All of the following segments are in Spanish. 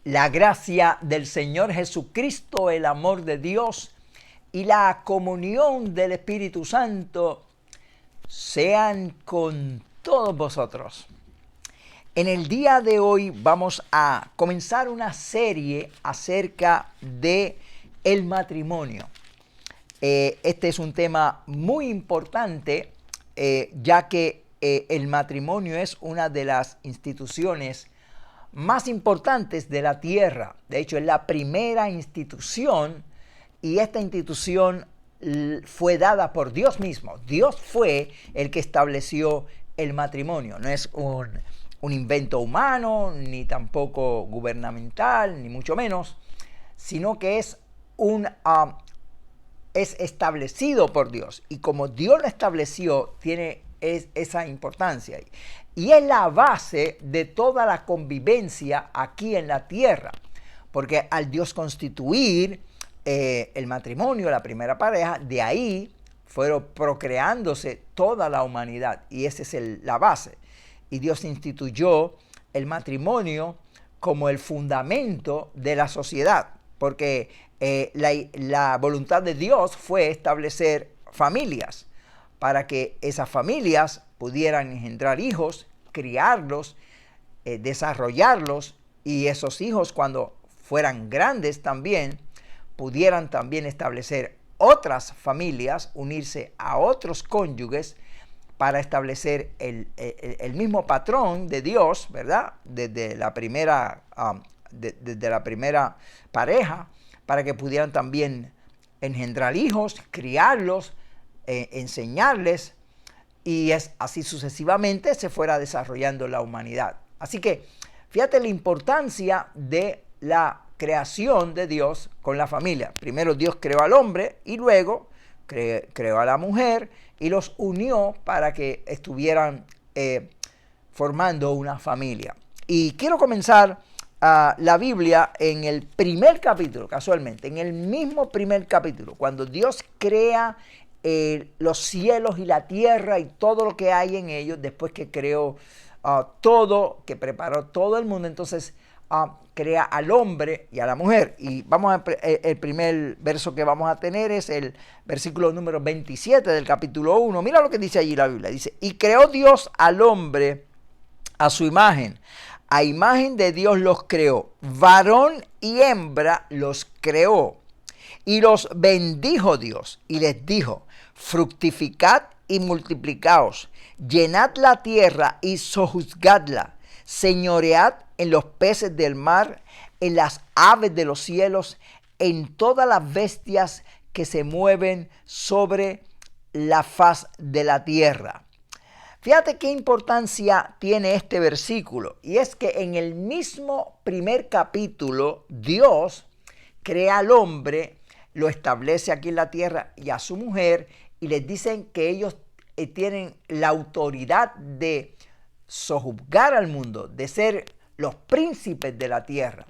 La gracia del Señor Jesucristo, el amor de Dios y la comunión del Espíritu Santo sean con todos vosotros. En el día de hoy vamos a comenzar una serie acerca de el matrimonio. Este es un tema muy importante, ya que el matrimonio es una de las instituciones más importantes de la tierra. De hecho, es la primera institución, y esta institución fue dada por Dios mismo. Dios fue el que estableció el matrimonio. No es un invento humano, ni tampoco gubernamental, ni mucho menos, sino que es establecido por Dios. Y como Dios lo estableció, tiene esa importancia. Y es la base de toda la convivencia aquí en la tierra. Porque al Dios constituir el matrimonio, la primera pareja, de ahí fueron procreándose toda la humanidad. Y esa es la base. Y Dios instituyó el matrimonio como el fundamento de la sociedad. Porque la voluntad de Dios fue establecer familias para que esas familias pudieran engendrar hijos, criarlos, desarrollarlos, y esos hijos, cuando fueran grandes también, pudieran también establecer otras familias, unirse a otros cónyuges para establecer el mismo patrón de Dios, ¿verdad? Desde la primera pareja, para que pudieran también engendrar hijos, criarlos, enseñarles, y así sucesivamente se fuera desarrollando la humanidad. Así que fíjate la importancia de la creación de Dios con la familia. Primero Dios creó al hombre y luego creó a la mujer y los unió para que estuvieran formando una familia. Y quiero comenzar la Biblia en el primer capítulo, casualmente, en el mismo primer capítulo, cuando Dios crea los cielos y la tierra y todo lo que hay en ellos, después que creó todo, que preparó todo el mundo. Entonces crea al hombre y a la mujer. Y el primer verso que vamos a tener es el versículo número 27 del capítulo 1. Mira lo que dice allí la Biblia. Dice: y creó Dios al hombre a su imagen. A imagen de Dios los creó. Varón y hembra los creó. Y los bendijo Dios y les dijo: fructificad y multiplicaos, llenad la tierra y sojuzgadla, señoread en los peces del mar, en las aves de los cielos, en todas las bestias que se mueven sobre la faz de la tierra. Fíjate qué importancia tiene este versículo, y es que en el mismo primer capítulo Dios crea al hombre, lo establece aquí en la tierra, y a su mujer, y les dicen que ellos tienen la autoridad de sojuzgar al mundo, de ser los príncipes de la tierra.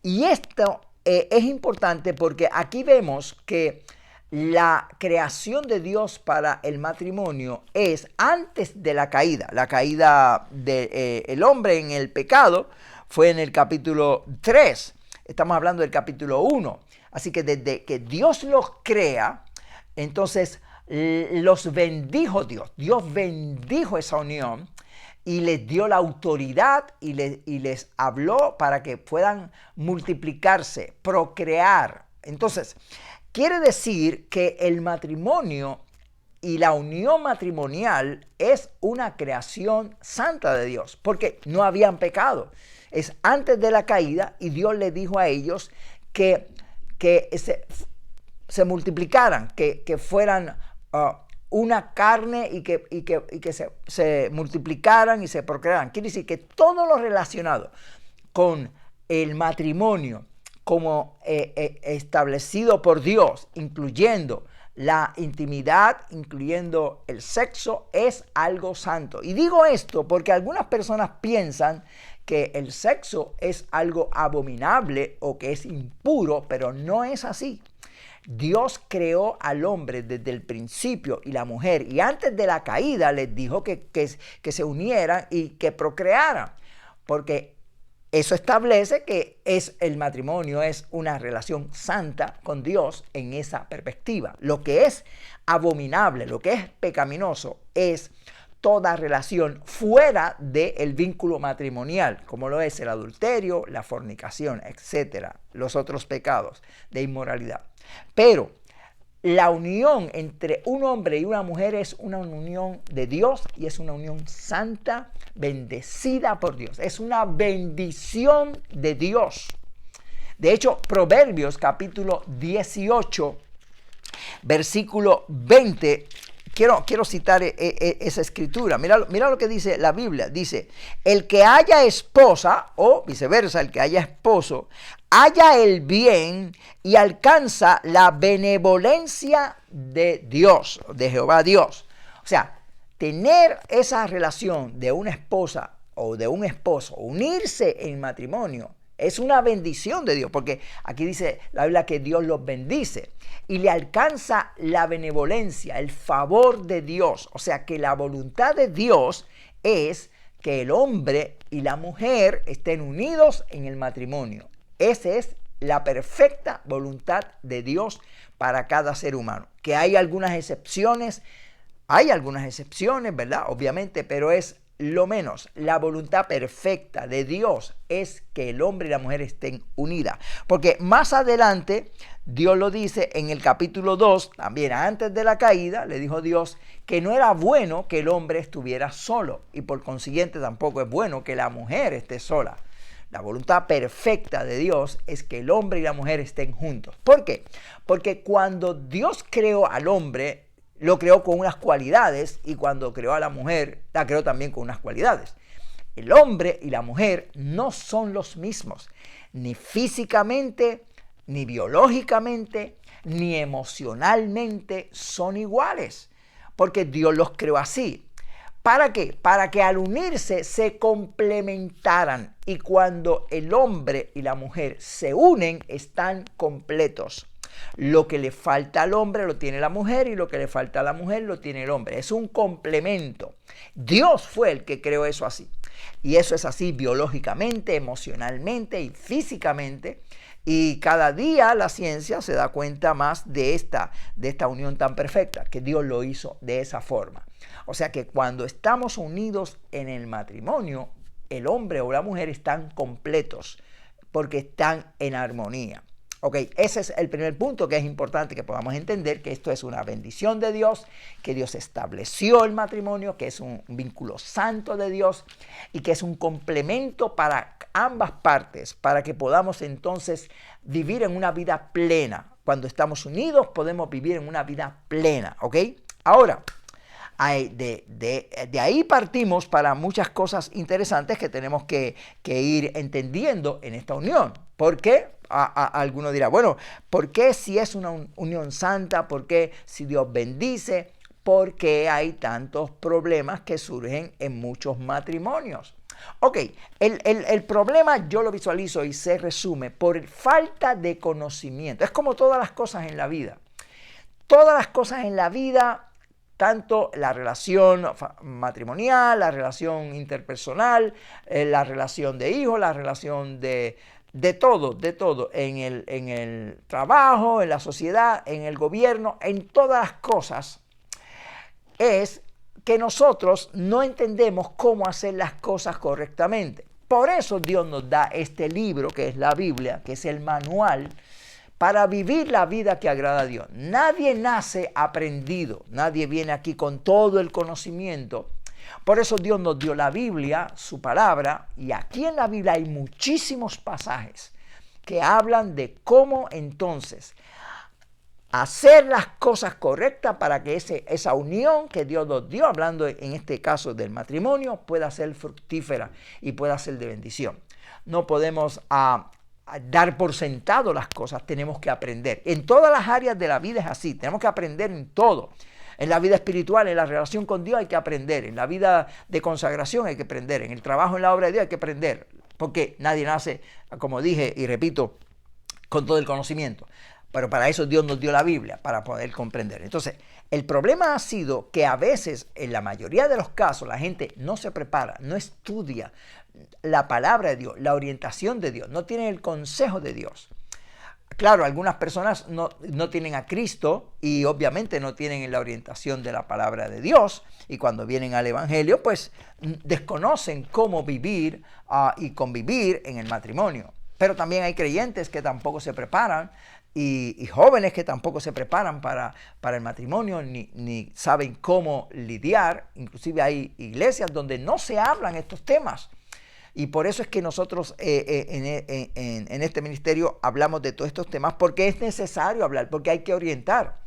Y esto es importante porque aquí vemos que la creación de Dios para el matrimonio es antes de la caída. La caída del hombre en el pecado fue en el capítulo 3. Estamos hablando del capítulo 1. Así que desde que Dios los crea, entonces los bendijo Dios. Dios bendijo esa unión y les dio la autoridad y les habló para que puedan multiplicarse, procrear. Entonces, quiere decir que el matrimonio y la unión matrimonial es una creación santa de Dios, porque no habían pecado. Es antes de la caída, y Dios les dijo a ellos que se multiplicaran, que fueran una carne y que se multiplicaran y se procrearan. Quiere decir que todo lo relacionado con el matrimonio como establecido por Dios, incluyendo la intimidad, incluyendo el sexo, es algo santo. Y digo esto porque algunas personas piensan que el sexo es algo abominable o que es impuro, pero no es así. Dios creó al hombre desde el principio y la mujer, y antes de la caída les dijo que se unieran y que procrearan, porque eso establece que el matrimonio es una relación santa con Dios en esa perspectiva. Lo que es abominable, lo que es pecaminoso es toda relación fuera del vínculo matrimonial, como lo es el adulterio, la fornicación, etcétera, los otros pecados de inmoralidad. Pero la unión entre un hombre y una mujer es una unión de Dios y es una unión santa, bendecida por Dios. Es una bendición de Dios. De hecho, Proverbios capítulo 18, versículo 20, quiero citar esa escritura. Mira lo que dice la Biblia. Dice, el que haya esposa, o viceversa, el que haya esposo, halla el bien y alcanza la benevolencia de Dios, de Jehová Dios. O sea, tener esa relación de una esposa o de un esposo, unirse en matrimonio, es una bendición de Dios, porque aquí dice la Biblia que Dios los bendice y le alcanza la benevolencia, el favor de Dios. O sea que la voluntad de Dios es que el hombre y la mujer estén unidos en el matrimonio. Esa es la perfecta voluntad de Dios para cada ser humano. Que hay algunas excepciones, ¿verdad? Obviamente, pero es lo menos. La voluntad perfecta de Dios es que el hombre y la mujer estén unidas. Porque más adelante Dios lo dice en el capítulo 2, también antes de la caída, le dijo Dios que no era bueno que el hombre estuviera solo y por consiguiente tampoco es bueno que la mujer esté sola. La voluntad perfecta de Dios es que el hombre y la mujer estén juntos. ¿Por qué? Porque cuando Dios creó al hombre, lo creó con unas cualidades y cuando creó a la mujer, la creó también con unas cualidades. El hombre y la mujer no son los mismos, ni físicamente, ni biológicamente, ni emocionalmente son iguales, porque Dios los creó así. ¿Para qué? Para que al unirse se complementaran y cuando el hombre y la mujer se unen están completos. Lo que le falta al hombre lo tiene la mujer y lo que le falta a la mujer lo tiene el hombre. Es un complemento. Dios fue el que creó eso así. Y eso es así biológicamente, emocionalmente y físicamente. Y cada día la ciencia se da cuenta más de esta unión tan perfecta, que Dios lo hizo de esa forma. O sea que cuando estamos unidos en el matrimonio, el hombre o la mujer están completos porque están en armonía. Ok, ese es el primer punto que es importante que podamos entender, que esto es una bendición de Dios, que Dios estableció el matrimonio, que es un vínculo santo de Dios y que es un complemento para ambas partes, para que podamos entonces vivir en una vida plena. Cuando estamos unidos podemos vivir en una vida plena, ¿ok? Ahora, de ahí partimos para muchas cosas interesantes que tenemos que ir entendiendo en esta unión. ¿Por qué? Alguno dirá, bueno, ¿por qué si es una unión santa? ¿Por qué si Dios bendice? ¿Por qué hay tantos problemas que surgen en muchos matrimonios? Ok, el problema yo lo visualizo y se resume por falta de conocimiento. Es como todas las cosas en la vida. Todas las cosas en la vida, tanto la relación matrimonial, la relación interpersonal, la relación de hijos, la relación de todo, en el trabajo, en la sociedad, en el gobierno, en todas las cosas, es que nosotros no entendemos cómo hacer las cosas correctamente. Por eso Dios nos da este libro, que es la Biblia, que es el manual para vivir la vida que agrada a Dios. Nadie nace aprendido, nadie viene aquí con todo el conocimiento. Por eso Dios nos dio la Biblia, su palabra, y aquí en la Biblia hay muchísimos pasajes que hablan de cómo entonces hacer las cosas correctas para que esa unión que Dios nos dio, hablando en este caso del matrimonio, pueda ser fructífera y pueda ser de bendición. No podemos a dar por sentado las cosas, tenemos que aprender. En todas las áreas de la vida es así, tenemos que aprender en todo. En la vida espiritual, en la relación con Dios hay que aprender, en la vida de consagración hay que aprender, en el trabajo, en la obra de Dios hay que aprender, porque nadie nace, como dije y repito, con todo el conocimiento. Pero para eso Dios nos dio la Biblia, para poder comprender. Entonces, el problema ha sido que a veces, en la mayoría de los casos, la gente no se prepara, no estudia, la palabra de Dios, la orientación de Dios, no tienen el consejo de Dios. Claro, algunas personas no tienen a Cristo y obviamente no tienen la orientación de la palabra de Dios, y cuando vienen al Evangelio pues desconocen cómo vivir y convivir en el matrimonio. Pero también hay creyentes que tampoco se preparan y jóvenes que tampoco se preparan para el matrimonio ni saben cómo lidiar. Inclusive hay iglesias donde no se hablan estos temas. Y por eso es que nosotros en este ministerio hablamos de todos estos temas, porque es necesario hablar, porque hay que orientar.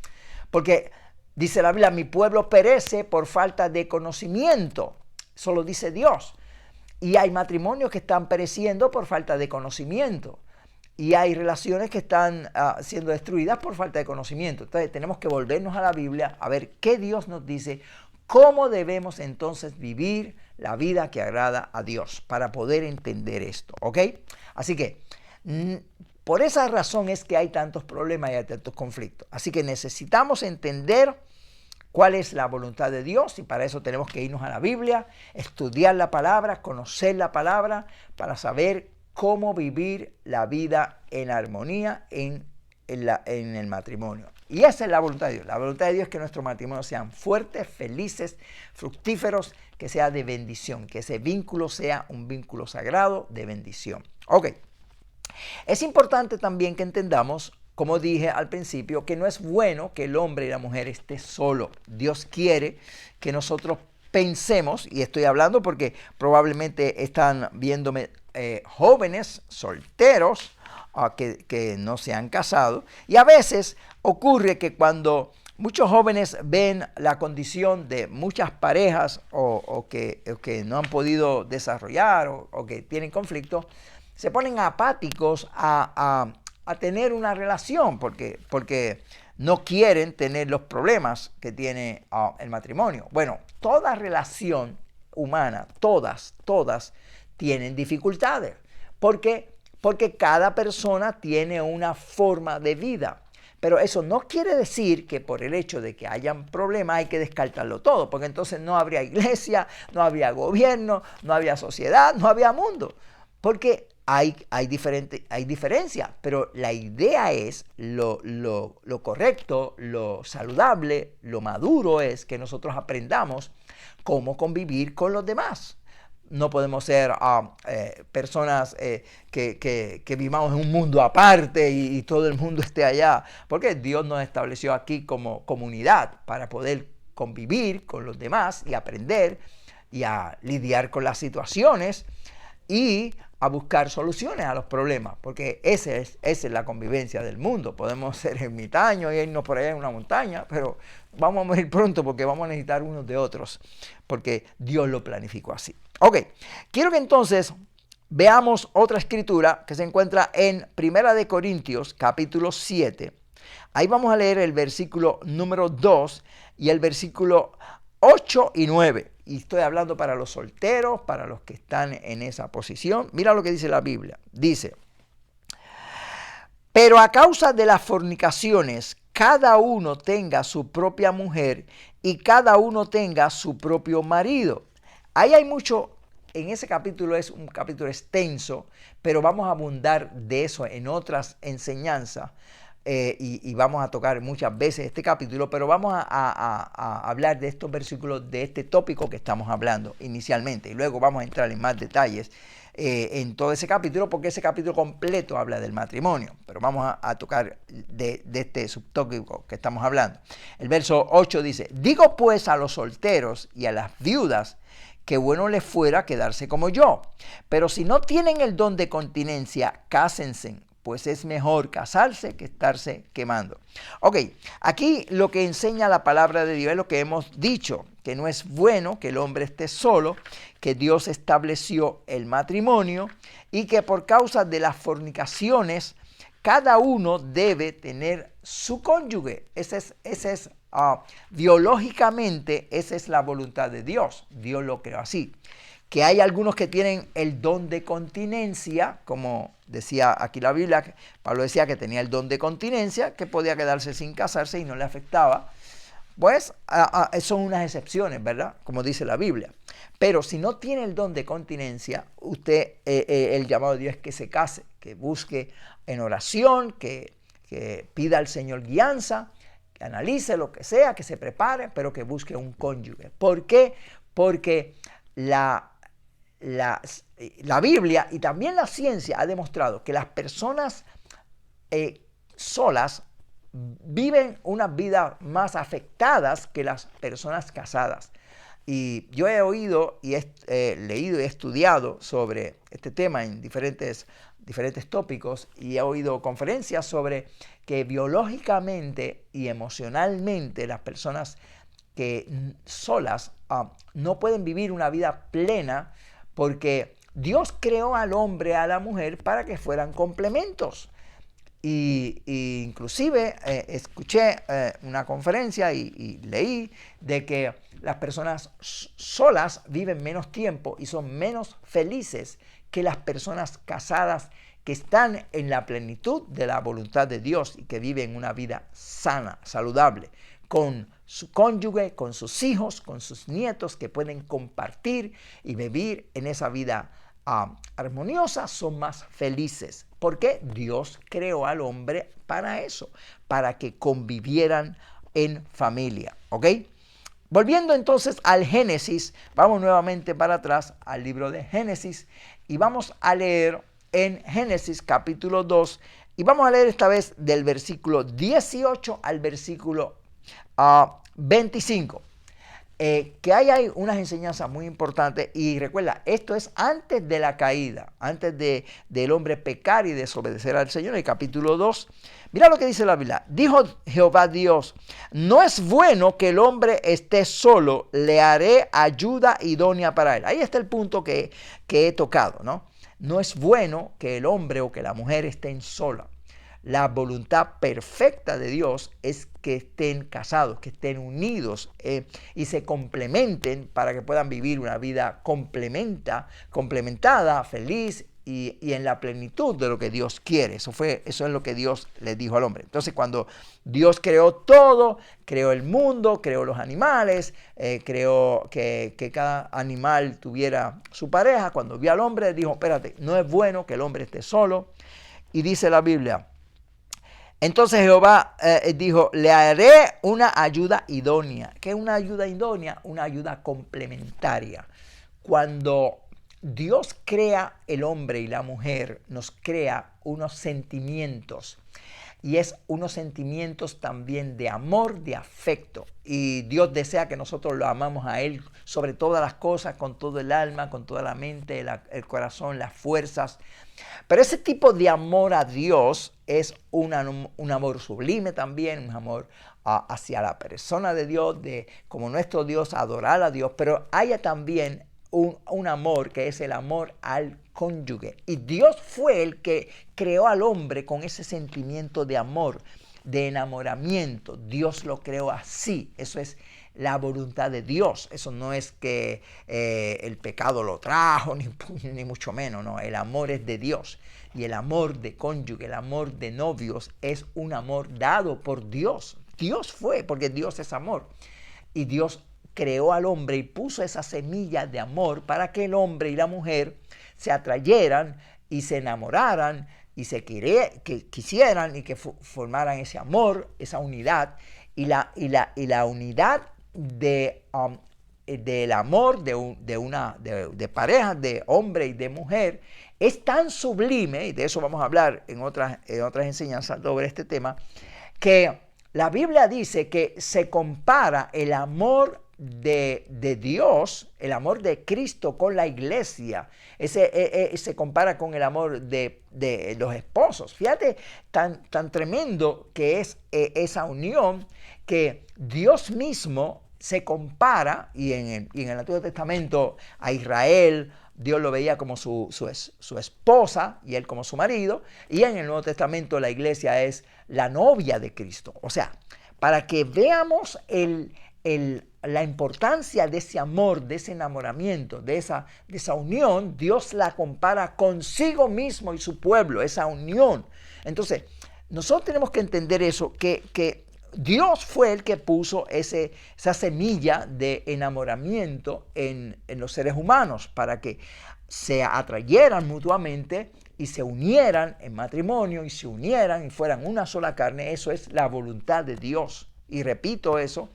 Porque dice la Biblia, mi pueblo perece por falta de conocimiento. Eso lo dice Dios. Y hay matrimonios que están pereciendo por falta de conocimiento. Y hay relaciones que están siendo destruidas por falta de conocimiento. Entonces tenemos que volvernos a la Biblia a ver qué Dios nos dice, cómo debemos entonces vivir la vida que agrada a Dios para poder entender esto, ¿ok? Así que por esa razón es que hay tantos problemas y hay tantos conflictos. Así que necesitamos entender cuál es la voluntad de Dios y para eso tenemos que irnos a la Biblia, estudiar la palabra, conocer la palabra para saber cómo vivir la vida en armonía en el matrimonio. Y esa es la voluntad de Dios. La voluntad de Dios es que nuestros matrimonios sean fuertes, felices, fructíferos, que sea de bendición, que ese vínculo sea un vínculo sagrado de bendición. Ok. Es importante también que entendamos, como dije al principio, que no es bueno que el hombre y la mujer estén solos. Dios quiere que nosotros pensemos, y estoy hablando porque probablemente están viéndome jóvenes solteros que no se han casado, y a veces ocurre que cuando muchos jóvenes ven la condición de muchas parejas o que no han podido desarrollar o que tienen conflictos, se ponen apáticos a tener una relación porque no quieren tener los problemas que tiene el matrimonio. Bueno, toda relación humana, todas tienen dificultades. Porque cada persona tiene una forma de vida. Pero eso no quiere decir que por el hecho de que hayan problemas hay que descartarlo todo, porque entonces no habría iglesia, no habría gobierno, no habría sociedad, no habría mundo. Porque hay diferencia, pero la idea es lo correcto, lo saludable, lo maduro es que nosotros aprendamos cómo convivir con los demás. No podemos ser personas que vivamos en un mundo aparte y todo el mundo esté allá, porque Dios nos estableció aquí como comunidad para poder convivir con los demás y aprender y a lidiar con las situaciones y a buscar soluciones a los problemas, porque esa es la convivencia del mundo. Podemos ser ermitaños y irnos por allá en una montaña, pero vamos a morir pronto porque vamos a necesitar unos de otros, porque Dios lo planificó así. Ok, quiero que entonces veamos otra escritura que se encuentra en 1 Corintios capítulo 7. Ahí vamos a leer el versículo número 2 y el versículo 8 y 9. Y estoy hablando para los solteros, para los que están en esa posición. Mira lo que dice la Biblia. Dice, pero a causa de las fornicaciones, cada uno tenga su propia mujer y cada uno tenga su propio marido. Ahí hay mucho, en ese capítulo es un capítulo extenso, pero vamos a abundar de eso en otras enseñanzas. Y vamos a tocar muchas veces este capítulo, pero vamos a hablar de estos versículos, de este tópico que estamos hablando inicialmente, y luego vamos a entrar en más detalles en todo ese capítulo, porque ese capítulo completo habla del matrimonio, pero vamos a tocar de este subtópico que estamos hablando. El verso 8 dice, digo pues a los solteros y a las viudas, que bueno les fuera quedarse como yo, pero si no tienen el don de continencia, cásense, pues es mejor casarse que estarse quemando. Ok, aquí lo que enseña la palabra de Dios es lo que hemos dicho, que no es bueno que el hombre esté solo, que Dios estableció el matrimonio y que por causa de las fornicaciones cada uno debe tener su cónyuge. Biológicamente esa es la voluntad de Dios. Dios lo creó así. Que hay algunos que tienen el don de continencia, como decía aquí la Biblia, Pablo decía que tenía el don de continencia, que podía quedarse sin casarse y no le afectaba. pues son unas excepciones, ¿verdad? Como dice la Biblia. Pero si no tiene el don de continencia, usted, el llamado de Dios es que se case, que busque en oración, que pida al Señor guianza, que analice lo que sea, que se prepare, pero que busque un cónyuge. ¿Por qué? Porque la Biblia y también la ciencia ha demostrado que las personas solas viven unas vidas más afectadas que las personas casadas. Y yo he oído y he leído y he estudiado sobre este tema en diferentes tópicos, y he oído conferencias sobre que biológicamente y emocionalmente las personas que solas no pueden vivir una vida plena, porque Dios creó al hombre y a la mujer para que fueran complementos. Y inclusive escuché una conferencia y leí de que las personas solas viven menos tiempo y son menos felices que las personas casadas, que están en la plenitud de la voluntad de Dios y que viven una vida sana, saludable, con su cónyuge, con sus hijos, con sus nietos, que pueden compartir y vivir en esa vida armoniosa, son más felices. Porque Dios creó al hombre para eso, para que convivieran en familia, ¿ok? Volviendo entonces al Génesis, vamos nuevamente para atrás al libro de Génesis y vamos a leer en Génesis capítulo 2, y vamos a leer esta vez del versículo 18 al versículo 25. Que hay unas enseñanzas muy importantes, y recuerda, esto es antes de la caída, antes del hombre pecar y desobedecer al Señor. En el capítulo 2, mira lo que dice la Biblia. Dijo Jehová Dios: no es bueno que el hombre esté solo, le haré ayuda idónea para él. Ahí está el punto que he tocado, ¿no? No es bueno que el hombre o que la mujer estén sola. La voluntad perfecta de Dios es que estén casados, que estén unidos y se complementen para que puedan vivir una vida complementada, feliz y en la plenitud de lo que Dios quiere. Eso es lo que Dios le dijo al hombre. Entonces, cuando Dios creó todo, creó el mundo, creó los animales, creó que cada animal tuviera su pareja, cuando vio al hombre dijo: espérate, no es bueno que el hombre esté solo. Y dice la Biblia: entonces Jehová dijo: le haré una ayuda idónea. ¿Qué es una ayuda idónea? Una ayuda complementaria. Cuando Dios crea el hombre y la mujer, nos crea unos sentimientos. Y es unos sentimientos también de amor, de afecto. Y Dios desea que nosotros lo amamos a Él sobre todas las cosas, con todo el alma, con toda la mente, el corazón, las fuerzas. Pero ese tipo de amor a Dios es un amor sublime también, un amor hacia la persona de Dios, de como nuestro Dios, adorar a Dios. Pero hay también un amor que es el amor al cónyuge. Y Dios fue el que creó al hombre con ese sentimiento de amor, de enamoramiento. Dios lo creó así. Eso es la voluntad de Dios. Eso no es que el pecado lo trajo, ni mucho menos. No, el amor es de Dios. Y el amor de cónyuge, el amor de novios, es un amor dado por Dios. Dios fue, porque Dios es amor. Y Dios creó al hombre y puso esa semilla de amor para que el hombre y la mujer se atrayeran y se enamoraran y que quisieran y que formaran ese amor, esa unidad. Y la unidad del amor de parejas, de hombre y de mujer, es tan sublime, y de eso vamos a hablar en otras enseñanzas sobre este tema, que la Biblia dice que se compara el amor de Dios, el amor de Cristo con la iglesia. Se compara con el amor de los esposos. Fíjate tan tremendo que es esa unión, que Dios mismo se compara, y en el Antiguo Testamento a Israel Dios lo veía como su esposa y él como su marido, y en el Nuevo Testamento la iglesia es la novia de Cristo. O sea, para que veamos la importancia de ese amor, de ese enamoramiento, de esa unión, Dios la compara consigo mismo y su pueblo, esa unión. Entonces, nosotros tenemos que entender eso, que Dios fue el que puso esa semilla de enamoramiento en los seres humanos para que se atrayeran mutuamente y se unieran en matrimonio y se unieran y fueran una sola carne. Eso es la voluntad de Dios. Y repito eso,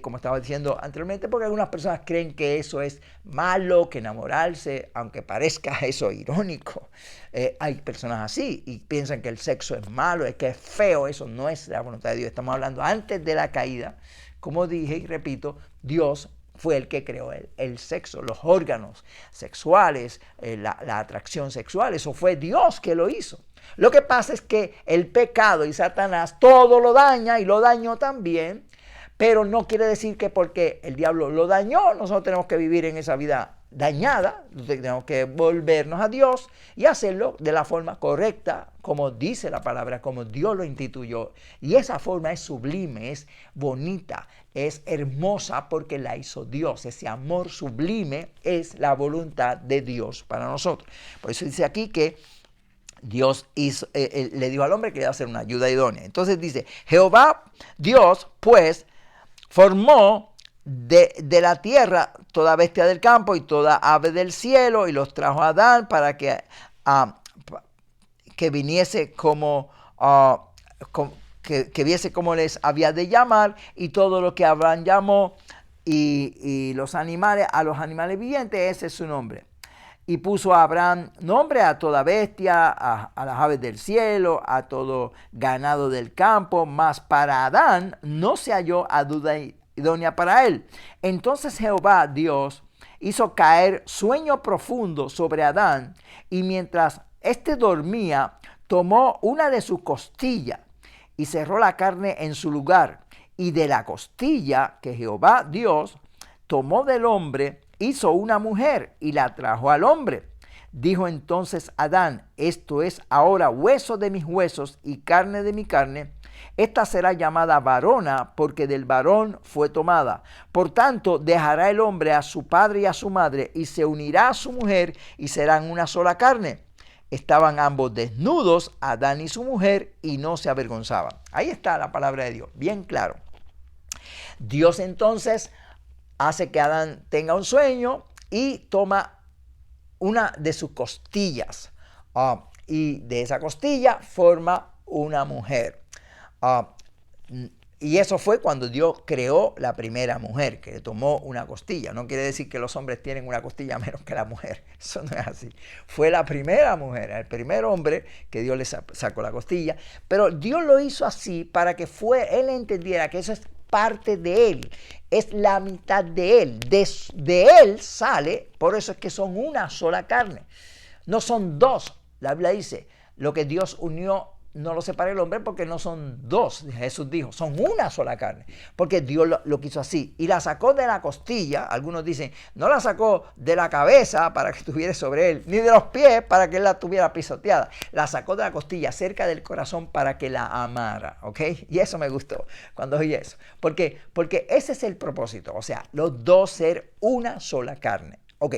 como estaba diciendo anteriormente, porque algunas personas creen que eso es malo, que enamorarse, aunque parezca eso irónico. Hay personas así y piensan que el sexo es malo, es que es feo. Eso no es la voluntad de Dios. Estamos hablando antes de la caída. Como dije y repito, Dios fue el que creó el sexo, los órganos sexuales, la atracción sexual. Eso fue Dios que lo hizo. Lo que pasa es que el pecado y Satanás todo lo daña y lo dañó también, pero no quiere decir que porque el diablo lo dañó, nosotros tenemos que vivir en esa vida dañada. Tenemos que volvernos a Dios y hacerlo de la forma correcta, como dice la palabra, como Dios lo instituyó. Y esa forma es sublime, es bonita, es hermosa porque la hizo Dios. Ese amor sublime es la voluntad de Dios para nosotros. Por eso dice aquí que Dios le dijo al hombre que iba a hacer una ayuda idónea. Entonces dice, Jehová Dios pues formó de la tierra toda bestia del campo y toda ave del cielo y los trajo a Adán para que viniese que viese cómo les había de llamar, y todo lo que Abraham llamó y los animales, a los animales vivientes, ese es su nombre. Y puso a Abraham nombre a toda bestia, a las aves del cielo, a todo ganado del campo, mas para Adán no se halló ayuda idónea para él. Entonces Jehová Dios hizo caer sueño profundo sobre Adán, y mientras éste dormía, tomó una de sus costillas y cerró la carne en su lugar. Y de la costilla que Jehová Dios tomó del hombre, hizo una mujer y la trajo al hombre. Dijo entonces Adán, esto es ahora hueso de mis huesos y carne de mi carne. Esta será llamada varona, porque del varón fue tomada. Por tanto, dejará el hombre a su padre y a su madre, y se unirá a su mujer, y serán una sola carne. Estaban ambos desnudos, Adán y su mujer, y no se avergonzaban. Ahí está la palabra de Dios, bien claro. Dios entonces hace que Adán tenga un sueño y toma una de sus costillas. Y de esa costilla forma una mujer. Y eso fue cuando Dios creó la primera mujer, que tomó una costilla. No quiere decir que los hombres tienen una costilla menos que la mujer. Eso no es así. Fue la primera mujer, el primer hombre que Dios le sacó la costilla. Pero Dios lo hizo así para que él entendiera que eso es parte de él. Es la mitad de él. De él sale, por eso es que son una sola carne. No son dos. La Biblia dice, lo que Dios unió no lo separa el hombre, porque no son dos. Jesús dijo, son una sola carne, porque Dios lo quiso así. Y la sacó de la costilla. Algunos dicen, no la sacó de la cabeza para que estuviera sobre él, ni de los pies para que él la tuviera pisoteada. La sacó de la costilla, cerca del corazón, para que la amara, ¿ok? Y eso me gustó cuando oí eso. Porque ese es el propósito. O sea, los dos ser una sola carne. Ok,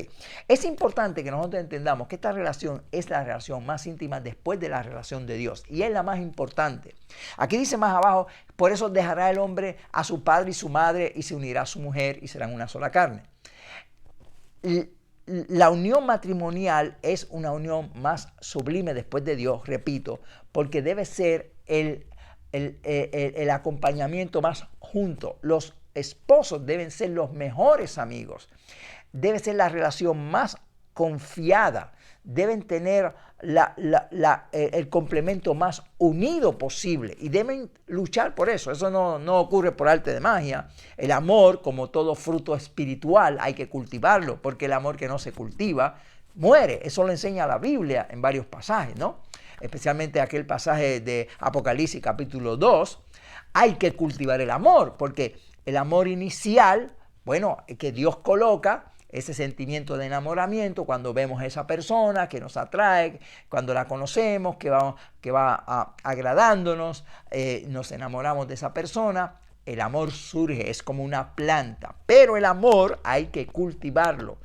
es importante que nosotros entendamos que esta relación es la relación más íntima después de la relación de Dios, y es la más importante. Aquí dice más abajo, por eso dejará el hombre a su padre y su madre y se unirá a su mujer y serán una sola carne. La unión matrimonial es una unión más sublime después de Dios, repito, porque debe ser el acompañamiento más junto. Los esposos deben ser los mejores amigos. Debe ser la relación más confiada. Deben tener el complemento más unido posible y deben luchar por eso. Eso no ocurre por arte de magia. El amor, como todo fruto espiritual, hay que cultivarlo, porque el amor que no se cultiva muere. Eso lo enseña la Biblia en varios pasajes, ¿no? Especialmente aquel pasaje de Apocalipsis capítulo 2. Hay que cultivar el amor, porque el amor inicial, bueno, que Dios coloca, ese sentimiento de enamoramiento, cuando vemos a esa persona que nos atrae, cuando la conocemos, que va agradándonos, nos enamoramos de esa persona, el amor surge, es como una planta. Pero el amor hay que cultivarlo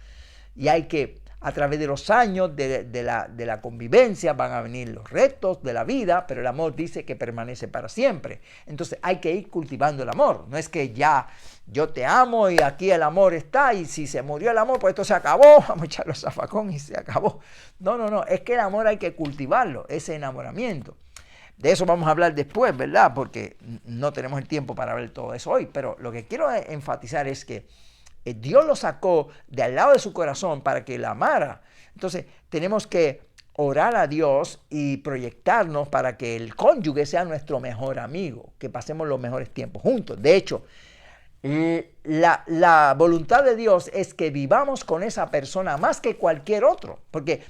y hay que a través de los años de la convivencia van a venir los retos de la vida, pero el amor dice que permanece para siempre. Entonces hay que ir cultivando el amor. No es que ya yo te amo y aquí el amor está y si se murió el amor, pues esto se acabó, vamos a echarlo a zafacón y se acabó. No, es que el amor hay que cultivarlo, ese enamoramiento. De eso vamos a hablar después, ¿verdad? Porque no tenemos el tiempo para ver todo eso hoy, pero lo que quiero enfatizar es que Dios lo sacó de al lado de su corazón para que la amara. Entonces tenemos que orar a Dios y proyectarnos para que el cónyuge sea nuestro mejor amigo, que pasemos los mejores tiempos juntos. De hecho, la voluntad de Dios es que vivamos con esa persona más que cualquier otro, porque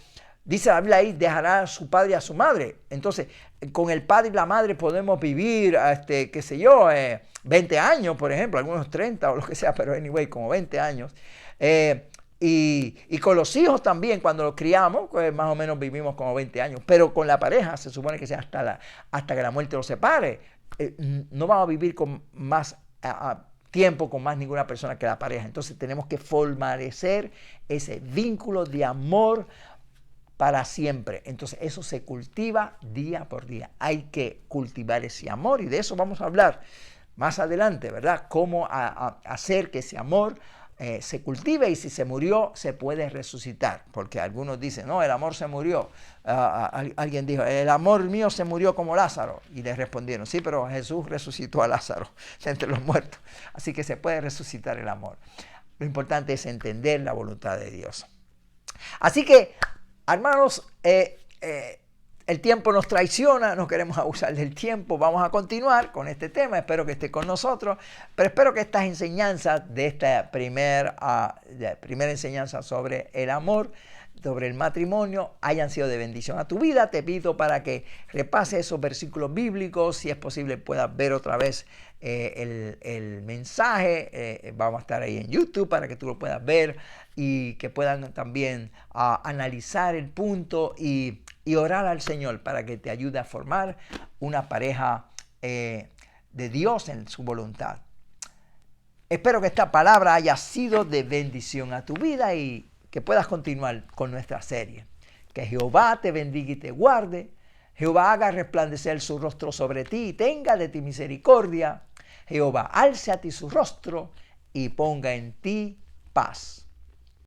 dice la Biblia ahí, dejará a su padre y a su madre. Entonces, con el padre y la madre podemos vivir, qué sé yo, 20 años, por ejemplo, algunos 30 o lo que sea, pero anyway, como 20 años. Y con los hijos también, cuando los criamos, pues más o menos vivimos como 20 años. Pero con la pareja se supone que sea hasta que la muerte los separe. No vamos a vivir con más tiempo con más ninguna persona que la pareja. Entonces tenemos que fortalecer ese vínculo de amor para siempre. Entonces eso se cultiva día por día. Hay que cultivar ese amor y de eso vamos a hablar más adelante, ¿verdad? Cómo hacer que ese amor se cultive y si se murió se puede resucitar. Porque algunos dicen, no, el amor se murió. Alguien dijo, el amor mío se murió como Lázaro. Y le respondieron, sí, pero Jesús resucitó a Lázaro de entre los muertos. Así que se puede resucitar el amor. Lo importante es entender la voluntad de Dios. Así que, hermanos, el tiempo nos traiciona, no queremos abusar del tiempo, vamos a continuar con este tema, espero que esté con nosotros, pero espero que estas enseñanzas de esta primera enseñanza sobre el amor, sobre el matrimonio, hayan sido de bendición a tu vida. Te pido para que repases esos versículos bíblicos, si es posible puedas ver otra vez el mensaje, vamos a estar ahí en YouTube para que tú lo puedas ver y que puedan también analizar el punto y orar al Señor para que te ayude a formar una pareja de Dios en su voluntad. Espero que esta palabra haya sido de bendición a tu vida y que puedas continuar con nuestra serie. Que Jehová te bendiga y te guarde. Jehová haga resplandecer su rostro sobre ti y tenga de ti misericordia. Jehová alce a ti su rostro y ponga en ti paz.